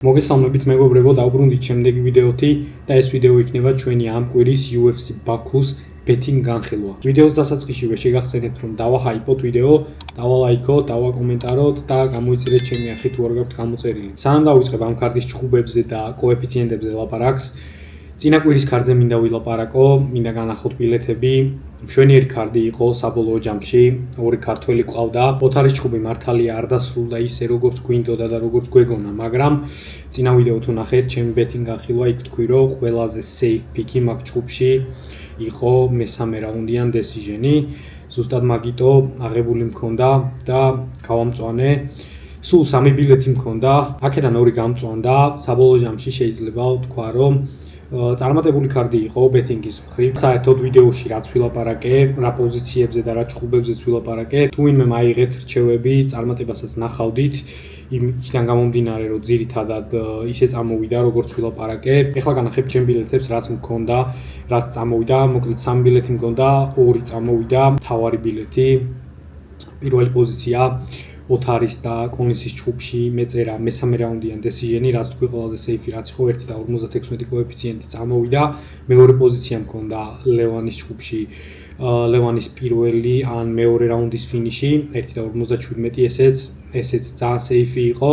მოგესალმებით მეგობრებო, დავბრუნდით შემდეგი ვიდეოთი და ეს ვიდეო იქნება ჩვენი ამ კვირის UFC ბაქუს ბეტინგ განხილვა. ვიდეოს დასაწყისშივე შეგახსენებთ, რომ დავაჰაიპოთ ვიდეო, დავალაიქოთ, დავაკომენტაროთ და გამოიწირეთ ჩემი არხი თუ არ გაქვთ გამოწერილი. სანამ დავიწყებ ამ ქარდის ჩხუბებზე და კოეფიციენტებზე ლაპარაკს, წინა კვირის ქარდზე მინდა ვილაპარაკო, მინდა განახოთ ბილეთები. მშვენიერი ქარდი იყო საბოლოო ჯამში, ორი ქართველი ყავდა. ოთარის ჩხუბი მართალია არ დასრულდა ისე როგორც გვინდოდა და როგორც გვეგონა, მაგრამ წინა ვიდეო თუ ნახეთ, ჩემი ბეტინგ განხილვა იქ თქვი, რომ ყველაზე safe pick-ი მაგ ჩხუბში იყო მესამე რაუნდიან decision-ი. ზუსტად მაგიტო აღებული მქონდა და გავამწვანე. სულ 3 ბილეთი მქონდა, აქედან 2 გამწვანდა. საბოლოო ჯამში შეიძლება ვთქვა, რომ წარმატებული ქარდი იყო ბეტინგის მხრივ. საერთოდ ვიდეოში რაც ვილაპარაკე, რა პოზიციებზე და რა ჩხუბებზეც ვილაპარაკე, თუ ვინმე მაიღეთ რჩევები, წარმატებასაც ნახავდით, იმიდან გამომდინარე, რომ ძირითადად ისე წამოვიდა, როგორც ვილაპარაკე. ეხლა განახებ ჩემ ბილეთებს, რაც მქონდა, რაც წამოვიდა, მოკლედ 3 ბილეთი მქონდა, 2 წამოვიდა, მთავარი ბილეთი. პირველი პოზიცია ოთარის და კონისის ჩხუბში მეწერა მესამე რაუნდიან decision-ი, რაც თქვი ყველაზე safe-ი რაც იყო 1.56 კოეფიციენტი წამოვიდა. მეორე პოზიცია მქონდა ლევანის ჩხუბში, ლევანის პირველი ან მეორე რაუნდის ფინიში 1.57, ესეც ძალიან safe-ი იყო.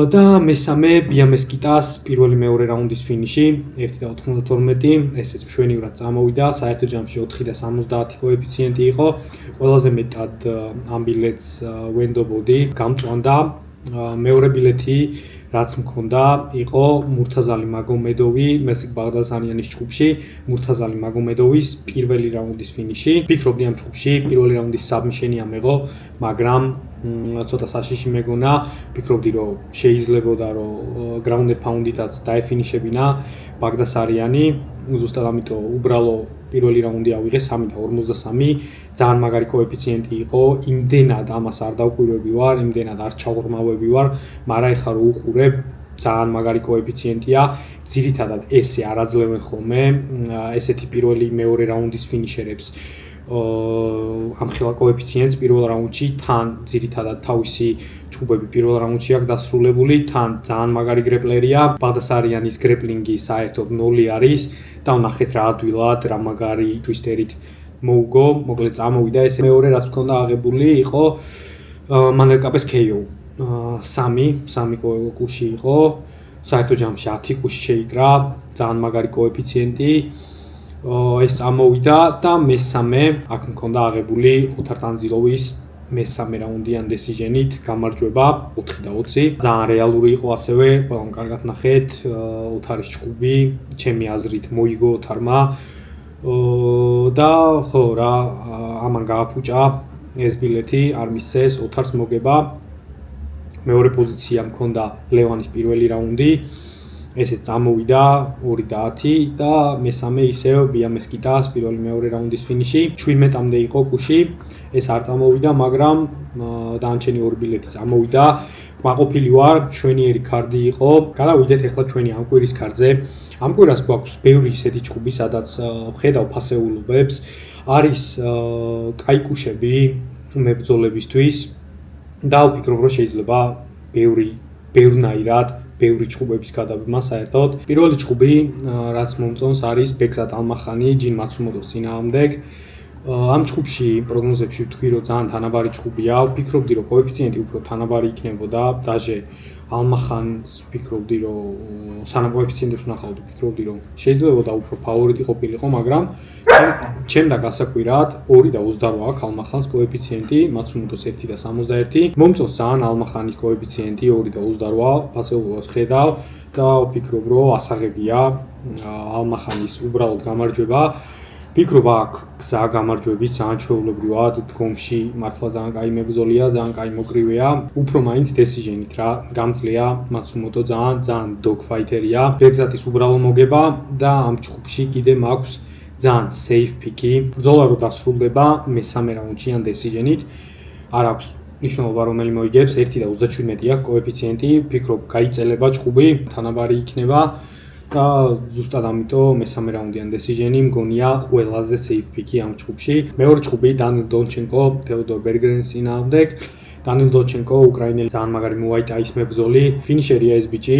და მესამე ბიამესკიტას პირველი მეორე რაუნდის ფინიში 1.92, ესეც მშვენივრად წამოვიდა. საერთო ჯამში 4.70 კოეფიციენტი იყო. ყველაზე მეტად ამ ბილეთს ვენდობოდი, გამწვანდა. მეორე ბილეთი რაც მქონდა იყო მურთაზალი მაგომედოვი მესიკ ბაღდასარიანის ჩხუბში, მურთაზალი მაგომედოვის პირველი რაუნდის ფინიში. ვფიქრობდი ამ ჩხუბში პირველი რაუნდის საბმიშენი ამეღო, მაგრამ ცოტა საშიში მეგონა. ვფიქრობდი, რომ შეიძლებოდა, რომ ground and pound-ითაც დაეფინიშებინა ბაღდასარიანი. ზუსტად ამიტომ უბრალო პირველი რაუნდი ავიღე 3.53. ძალიან მაგარი კოეფიციენტი იყო. იმდენად ამას არ დავკვირვები ვარ, იმდენად არ ჩავღრმავები ვარ, მაგრამ ეხლა რო უყურებ, ძალიან მაგარი კოეფიციენტია. ძირითადად ესე არ აძლევენ ხოლმე ესეთი პირველი მეორე რაუნდის ფინიშერებს. ამხელა კოეფიციენტს პირველ რაუნდში თან ძირითადად თავისი ჩხუბები პირველ რაუნდში აქვს დასრულებული, თან ძალიან მაგარი გრეპლერია. ბაღდასარიანის გრეპლინგი საერთოდ 0 არის და ვნახეთ რა ადვილად, რა მაგარი ტვისტერით მოუგო, მოკლედ წამოვიდა ეს. მეორე რაც მქონდა აღებული იყო მანელკაპეს KO. 3 კუში იყო, საერთო ჯამში 10 კუში შეიკრა, ძალიან მაგარი კოეფიციენტი. ეს წამოვიდა და მესამე აქ მქონდა აღებული ოთარ ტანზილოვის მესამე რაუნდიან decision-ით გამარჯვება 4-20. ძალიან რეალური იყო ასევე, ყველამ კარგად ნახეთ, ოთარის ჩხუბი, ჩემი აზრით მოიგო ოთარმა. და ხო რა, ამან გააფუჭა ეს ბილეთი, არ მისცეს ოთარს მოგება. მეორე პოზიცია მქონდა ლევანის პირველი რაუნდი. ესეც წამოვიდა 2-10 და მესამე ისევ ბიამესკიტას პირველი მეორე რაუნდის ფინიში. 17-მდე იყო კუში, ეს არ წამოვიდა, მაგრამ დანარჩენი 2 ბილეთი წამოვიდა. კმაყოფილი ვარ, მშვენიერი ქარდი იყო. გადავიდეთ ახლა ჩვენი ამ კვირის ქარდზე. ამ კვირას გვაქვს ბევრი ისეთი ჩხუბი, სადაც ვხედავ ფასეულობებს. არის კაი კუშები მებრძოლებისთვის და ვფიქრობ, რომ შეიძლება ბევრნაირად ბევრი ჩხუბების გადაბმა საერთოდ. პირველი ჩხუბი, რაც მომწონს, არის ბექზად ალმახანი ჯინ მაცუმოტოს წინააღმდეგ. ამ ჩხუბში პროგნოზებში ვთქვი, რომ ძალიან თანაბარი ჩხუბია. ვფიქრობდი, რომ კოეფიციენტი უფრო თანაბარი იქნებოდა. დაჟე ალმახანს ვფიქრობდი, რომ სანამ კოეფიციენტებს ვნახავდი, ვფიქრობდი, რომ შეიძლებოდა უფრო ფავორიტი ყოფილიყო, მაგრამ ჩემდა გასაკვირად 2.28 აქვს ალმახანს კოეფიციენტი, მაცუმოტოს 1.61. მომწონს ძალიან ალმახანის კოეფიციენტი 2.28, ფასეულობას ხედავ და ვფიქრობ, რომ ასაღებია ალმახანის უბრალოდ გამარჯვება. ვფიქრობ, აქ გზა გამარჯვების ძალიან ჩვეულებრივად დგომში მართლა ძალიან კაი მებრძოლია, ძალიან კაი მოკრივეა. უფრო მაინც decision-ით რა გამძლეა მაცუმოტო, ძალიან dogfighter-ია. ბექზატის უბრალო მოგება და ამ ჩხუბში კიდე მაქვს ძალიან safe pick-ი. ბრძოლა რო დასრულდება მესამე რაუნდში ან decision-ით, არ აქვს ნიშნულობა რომელი მოიგებს, 1.37 აქვს კოეფიციენტი. ვფიქრობ, გაიწელება ჩხუბი, თანაბარი იქნება. და ზუსტად ამიტომ მესამე რაუნდიან decision-ი მგონია ყველაზე safe pick-ი ამ ჩხუბში. მეორე ჩხუბი დანილ დონჩენკო, თეოდორ ბერგერენის წინააღმდეგ. დანილ დოჩენკო, უკრაინელი ძალიან მაგარი მუაი-თაის მებრძოლი, ფინიშერია ეს ბიჭი.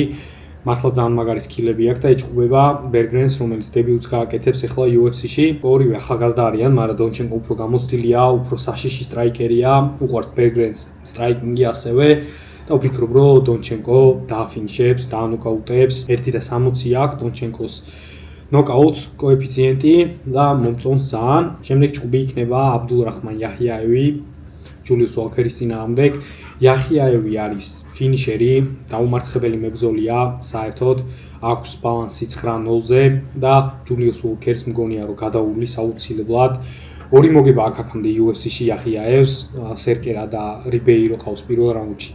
მართლა ძალიან მაგარი სკილები აქვს და ეჭუბება ბერგრენს, რომელიც დებიუტს გააკეთებს ახლა UFC-ში. ორივე ახალგაზრდა არიან, მაგრამ დონჩენკო უფრო გამოცდილია, უფრო საშიში სტრაიკერია, უყვარს ბერგრენს სტრაიკინგი ასევე. და ვფიქრობ, რომ დონჩენკო დააფინიშებს, დაანოკაუტებს. 1.60 აქვს დონჩენკოს ნოკაუტს კოეფიციენტი და მომწონს ძალიან. შემდეგ ჭუბი იქნება აბდულრაჰმან იაჰიაევი, ჯულიუს უოლქერის წინააღმდეგ. იაჰიაევი არის ფინიშერი, დაუმარცხებელი მებრძოლია, საერთოდ აქვს ბალანსი 9-0-ზე და ჯულიუს უოლქერს მგონია, რომ გადაუვლის აუცილებლად. ორი მოგება აქვს აქამდე UFC-ში იაჰიაევს, სერკერა და რიბეირო ყავს პირველ რაუნდში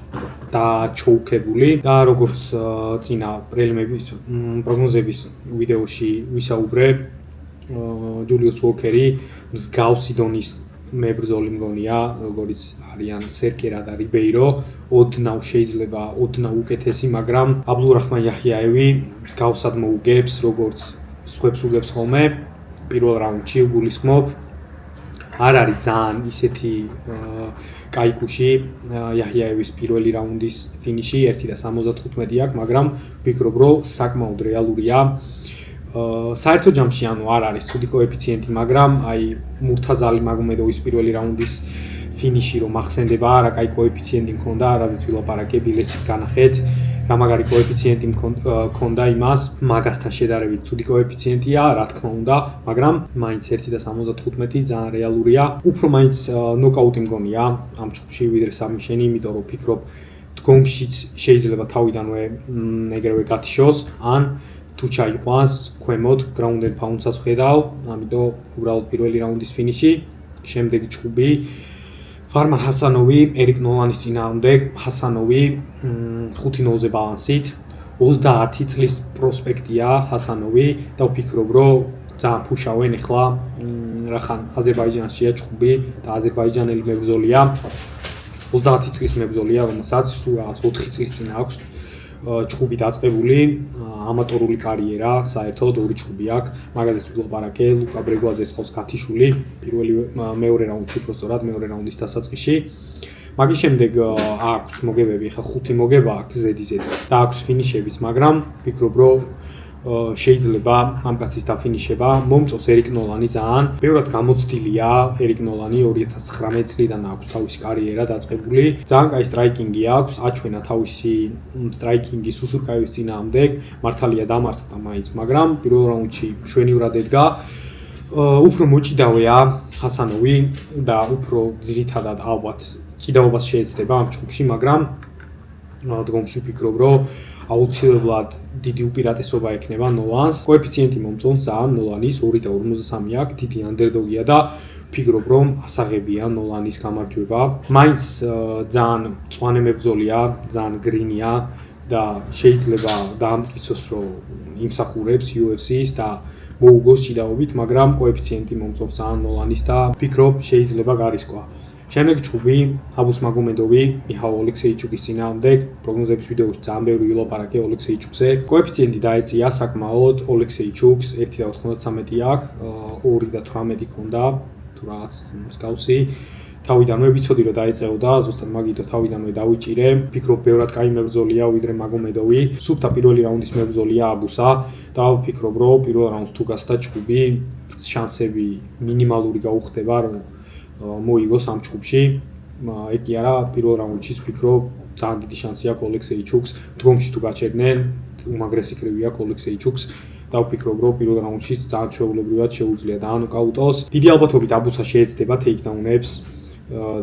და ჩოუქებული და როგორც წინა პრელიმების პროგნოზების ვიდეოში ვისაუბრე, ჯულიუს უოლქერი მსგავსი დონის მებრძოლი მგონია, როგორც არიან სერკერა და რიბეირო, ოდნავ შეიძლება ოდნავ უკეთესი, მაგრამ აბდულრაჰმან იაჰიაევი მსგავსად მოუგებს, როგორც სხვებს უგებს ხოლმე პირველ რაუნდში უგულისხმობ. არ არის ძალიან ისეთი კაიკუში იაჰიაევის პირველი რაუნდის ფინიში 1.75 აქვს, მაგრამ ვფიქრობ, რომ საკმაოდ რეალურია. საერთო ჯამში ანუ არ არის ცუდი კოეფიციენტი, მაგრამ აი მურთაზალი მაგომედოვის პირველი რაუნდის ფინიში რომ ახსენდება, რა კაი კოეფიციენტი მქონდა, რაზეც ვილაპარაკე ბილეთშიც განახეთ, რა მაგარი კოეფიციენტი მქონდა იმას, მაგასთან შედარებით ცუდი კოეფიციენტია, რა თქმა უნდა, მაგრამ მაინც 1.75 ძალიან რეალურია. უფრო მაინც ნოკაუტი მგონია ამ ჩხუბში ვიდრე საბმიშენი, იმიტომ რომ ვფიქრობ დგომშიც შეიძლება თავიდანვე ეგრევე გათიშოს, ან თუ ჩაიყვანს ქვემოთ ground and pound-საც ვხედავ, ამიტომ უბრალოდ პირველი რაუნდის ფინიში, შემდეგი ჩხუბი ფარმან ჰასანოვი, ერიკ ნოლანის წინააღმდეგ, ჰასანოვი 5-0-ზე ბალანსით, 30 წლის პროსპექტია ჰასანოვი და ვფიქრობ, რომ ძალიან ფუშავენ ახლა რახან აზერბაიჯანშია ჩხუბი და აზერბაიჯანელი მებრძოლია, 30 წლის მებრძოლია, რომელსაც სულ რაღაც 4 წლის წინ აქვს ჩხუბი დაწყებული, ამატორული კარიერა, საერთოდ ორი ჩხუბი აქვს, მაგაზეც ვილაპარაკე, ლუკა ბრეგვაძეს ყავს გათიშული, მეორე რაუნდში პროსტორად, მეორე რაუნდის დასაწყისში. მაგის შემდეგ აქვს მოგებები, ხა 5 მოგება აქვს ზედიზედ და აქვს ფინიშებიც, მაგრამ ვფიქრობ, რომ შეიძლება ამ კაცის დაფინიშება, მომწონს ერიკ ნოლანი ძალიან. ბევრად გამოცდილია ერიკ ნოლანი 2019 წლიდან აქვს თავისი კარიერა დაწყებული. ძალიან კაი სტრაიკინგი აქვს, აჩვენა თავისი სტრაიკინგი სუსურკაევის წინააღმდეგ, მართალია დამარცხდა მაინც, მაგრამ პირველ რაუნდში მშვენივრად ედგა. უფრო მოჭიდავეა ჰასანოვი და უფრო ძირითადად ალბათ ჭიდაობას შეეცდება ამ ჩხუბში, მაგრამ დგომში ვფიქრობ, რომ აუცილებლად დიდი უპირატესობა ექნება ნოლანს. კოეფიციენტი მომწონს ძალიან ნოლანის 2.53 აქვს, დიდი ანდერდოგია და ვფიქრობ, რომ ასაღებია ნოლანის გამარჯვება. მაინც ძალიან მწვანე მებრძოლია, ძალიან გრინია და შეიძლება დაამტკიცოს, რომ იმსახურებს UFC-ს და მოუგოს ჭიდაობით, მაგრამ კოეფიციენტი მომწონს ძალიან ნოლანის და ვფიქრობ, შეიძლება გარისკვა. შემდეგი ჩხუბი აბუს მაგომედოვი, მიხაილ ოლექსეიჩუკის წინააღმდეგ, პროგნოზების ვიდეოში ძალიან ბევრი ვილაპარაკე ოლექსეიჩუკზე. კოეფიციენტი დაეწია საკმაოდ ოლექსეიჩუკს 1.93 აქვს, 2.18 ქონდა, თუ რაღაც მსგავსი. თავიდანვე ვიცოდი რომ დაეწეოდა, ზუსტად მაგითო თავიდანვე დავიჭირე. ვფიქრობ, ბევრად კაი მებრძოლია ვიდრე მაგომედოვი. სუფთა პირველი რაუნდის მებრძოლია აბუსა და ვფიქრობ, რომ პირველ რაუნდს თუ გასდა ჩხუბი, შანსები მინიმალური გაუხდება, რომ მოიგოს ამ ჩხუბში. ეგ კი არა, პირველ რაუნდში ვფიქრობ, ძალიან დიდი შანსი აქვს ოლექსეიჩუკს. დგომში თუ გაჩერდნენ, უმაგრესი კრივი აქვს ოლექსეიჩუკს და ვფიქრობ, რომ პირველ რაუნდში ძალიან ჩვეულებრივად შეუძლია დაანოკაუტოს. დიდი ალბათობით აბუსა შეეცდება ტეიქდაუნებს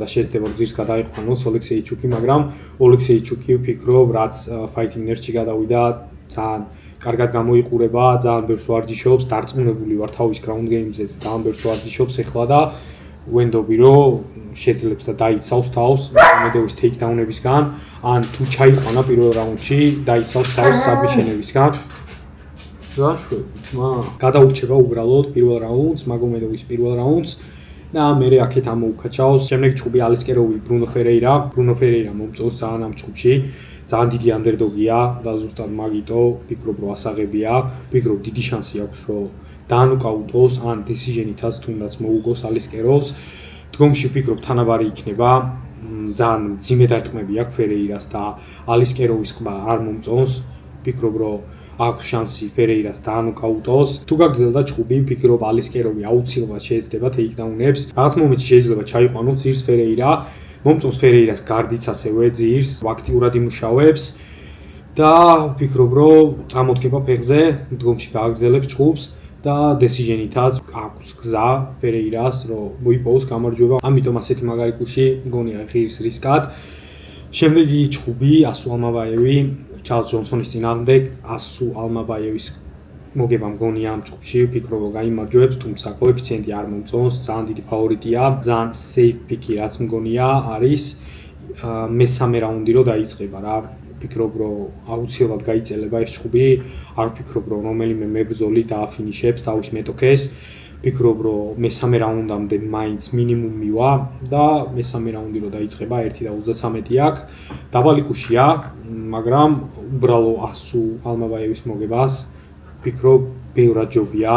და შეეცდება ძირს გადაიყვანოს ოლექსეიჩუკი, მაგრამ ოლექსეიჩუკი ვფიქრობ, რაც Fighting Nerd-ში გადავიდა, ძალიან კარგად გამოიყურება, ძალიან ბევრს ვარჯიშობს, დარწმუნებული ვარ თავის ground game-ზეც, ძალიან ბევრს ვარჯიშობს ახლა და ვენდობი, რომ შეძლებს და დაიცავს თავს მაგომედოვის ტეიქდაუნებისგან, ან თუ ჩაიყვანა პირველ რაუნდში, დაიცავს თავს საბმიშენებისგან. გაშვებით, გადაურჩება უბრალოდ პირველ რაუნდს, მაგომედოვის პირველ რაუნდს და მერე აქეთ ამოუკაჩავს. შემდეგ ჩხუბი ალისკეროვი, ბრუნო ფერეირა. ბრუნო ფერეირა მომწონს ძალიან ამ ჩხუბში. ძალიან დიდი ანდერდოგია და ზუსტად მაგიტო ვფიქრობ, რომ ასაღებია. ვფიქრობ, დიდი შანსი აქვს, რომ დაანოკაუტოს ან decision-ითაც თუნდაც მოუგოს ალისკეროვს. დგომში ვფიქრობ, თანაბარი იქნება ძალიან მძიმე დარტყმები აქვს Ferreira-ს და Aliskerovis ყბა არ მომწონს. ვფიქრობ, რომ აქვს შანსი Ferreira-ს დაანოკაუტოს. თუ გაგრძელდა ჩხუბი, ვფიქრობ Aliskerovi აუცილებლად შეეცდება ტეიქდაუნებს. რაღაც მომენტში შეიძლება ჩაიყვანოს ძირს Ferreira. მომწონს Ferreira-ს გარდიც ასევე ძირს, აქტიურად იმუშავებს. და ვფიქრობ, რომ წამოდგება ფეხზე, დგომში გააგრძელებს ჩხუბს და decision-ითაც აქვს გზა Ferreira-ს, რომ მოიპოვოს გამარჯვება. ამიტომ ასეთი მაგარი კუში მგონია ღირს რისკად. შემდეგი ჩხუბი Asu Almabayev, Charles Johnson-ის წინააღმდეგ, Asu Almabayev-ის მოგება მგონია ამ ჩხუბში, ვფიქრობ, რომ გაიმარჯვებს, თუმცა კოეფიციენტი არ მომწონს, ძალიან დიდი ფავორიტია, ძალიან safe pick-ი რაც მგონია არის მესამე რაუნდი რო დაიწყება რა. ვფიქრობ, რომ აუცილებლად გაიწელება ეს ჩხუბი, არ ვფიქრობ, რომ რომელიმე მებრძოლი დააფინიშებს თავის მეტოქეს. ვფიქრობ, რომ მესამე რაუნდამდე მაინც მინიმუმ მივა და მესამე რაუნდი რო დაიწყება 1:33 აქვს. დაბალი კუშია, მაგრამ უბრალო Asu Almabayev-ის მოგებას ვფიქრობ, ბევრად ჯობია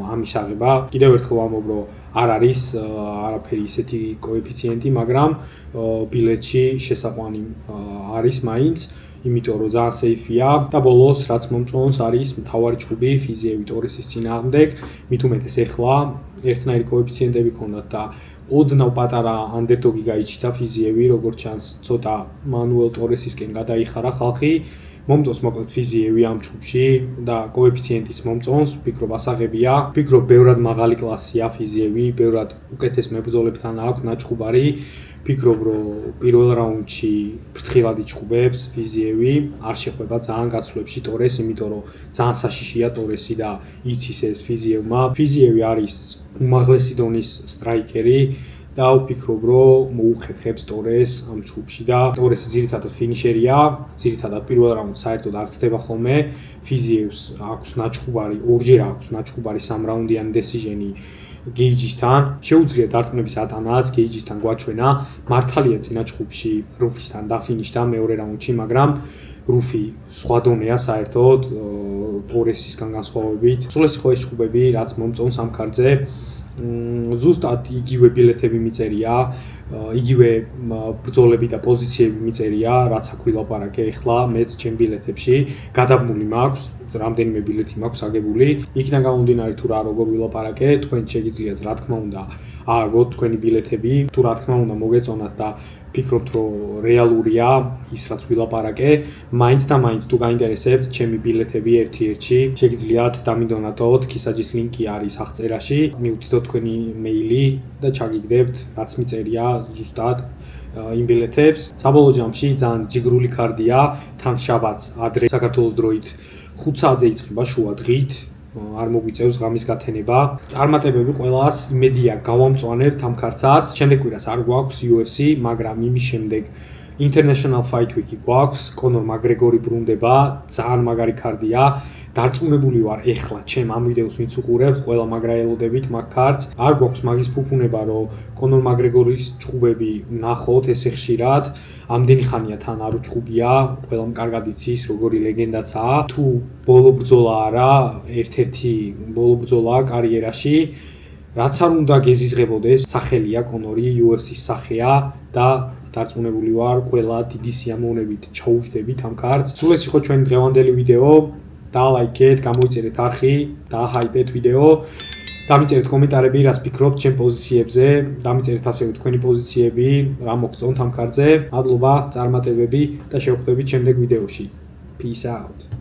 ამის აღება. კიდევ ერთხელ ვამბობ, რომ არ არის არაფერი ისეთი კოეფიციენტი, მაგრამ ბილეთში შესაყვანი არის მაინც, იმიტომ რომ ძალიან сейფია და ბოლოს რაც მომწონს არის მთავარი ჩხუბი Fiziev Torres-ის წინააღმდეგ, მით უმეტეს ეხლა ერთნაირი კოეფიციენტები ქონდათ და ოდნავ პატარა underdog-ი გაიჩნდა Fiziev, როგორც ჩანს, ცოტა Manuel Torres-ისკენ გადაიხარა ხალხი. მომწონს მოკლედ Fiziev ამ ჩხუბში და კოეფიციენტიც მომწონს, ვფიქრობ ასაღებია. ვფიქრობ ბევრად მაღალი კლასია Fiziev, ბევრად უკეთეს მებრძოლებთან აქვს ნაჩხუბარი. ვფიქრობ, რომ პირველ რაუნდში ფრთხილად იჩხუბებს Fiziev, არ შეხვდება ძალიან გაცვლებში Torres, იმიტომ რომ ძალიან საშიშია Torres-ი და იცის ეს Fiziev-მა. Fiziev არის უმაღლესი დონის სტრაიკერი და ვფიქრობ, რომ მოუხერხებს Torres ამ ჩხუბში და Torres ძირითადად ფინიშერია, ძირითადად პირველ რაუნდს საერთოდ არ ცდება ხოლმე. Fiziev-ს აქვს ნაჩხუბარი, ორჯერ აქვს ნაჩხუბარი 3 რაუნდიანი decision-ი Gage-ისთან. შეუძლია დარტყმების ატანაც Gage-ისთან გვაჩვენა. მართალია წინა ჩხუბში Rufi-სთან დაფინიშდა მეორე რაუნდში, მაგრამ Rufi სხვა დონეა საერთოდ Torres-ისგან განსხვავებით. სულ ეს იყო ეს ჩხუბები, რაც მომწონს ამ ქარდზე. ზუსტად იგივე ბილეთები მიწერია, იგივე ბრძოლები და პოზიციები მიწერია, რაც აქ ვილაპარაკე ახლა მეც ჩემ ბილეთებში. გადაბმული მაქვს, რამდენიმე ბილეთი მაქვს აგებული. იქიდან გამომდინარე თუ რა როგორ ვილაპარაკე, თქვენ შეგიძლიათ რა თქმა უნდა ააგოთ თქვენი ბილეთები, თუ რა თქმა უნდა მოგეწონათ და ვფიქრობთ, რომ რეალურია ის რაც ვილაპარაკე, მაინც და მაინც თუ გაინტერესებთ ჩემი ბილეთები ერთ-ერთში, შეგიძლიათ დამიდონატოთ, ქისაჯის ლინკი არის აღწერაში, მიუთითოთ თქვენი მეილი და ჩაგიგდებთ, რაც მიწერია ზუსტად იმ ბილეთებს. საბოლოო ჯამში ძალიან ჯიგრული ქარდია, თან შაბათს ადრე საქართველოს დროით 5 საათზე იწყება შუა დღით. არ მოგვიწევს ღამის გათენება. წარმატებები ყველას, იმედია გავამწვანებთ ამ ქართსაც. შემდეგ კვირას არ გვაქვს UFC, მაგრამ იმის შემდეგ International Fight Week-ი გვაქვს, Conor McGregor-ი ბრუნდება, ძალიან მაგარი ქარდია. დარწმუნებული ვარ ეხლა ჩემ ამ ვიდეოს ვინც უყურებთ, ყველა მაგრა ელოდებით მაგ ქართს. არ გვაქვს მაგის ფუფუნება, რომ Conor McGregor-ის ჩხუბები ნახოთ ესე ხშირად. ამდენი ხანია თან არ უჩხუბია, ყველამ კარგად იცის, როგორი ლეგენდაცაა. თუ ბოლო ბრძოლა არა, ერთ-ერთი ბოლო ბრძოლაა კარიერაში. რაც არ უნდა გეზიზღებოდეს, სახელია Conor-ი, UFC-ის სახეა და დარწმუნებული ვარ, ყველა დიდი სიამოვნებით ჩაუჯდებით ამ ქართს. სულ ეს იყო ჩვენი დღევანდელი ვიდეო. დაალაიქეთ, გამოიწერეთ არხი, დააჰაიპეთ ვიდეო. დამიწერეთ კომენტარები, რას ფიქრობთ ჩემ პოზიციებზე, დამიწერეთ ასევე თქვენი პოზიციები, რა მოგწონთ ამ ქართზე. მადლობა, წარმატებები და შევხვდებით შემდეგ ვიდეოში. Peace out.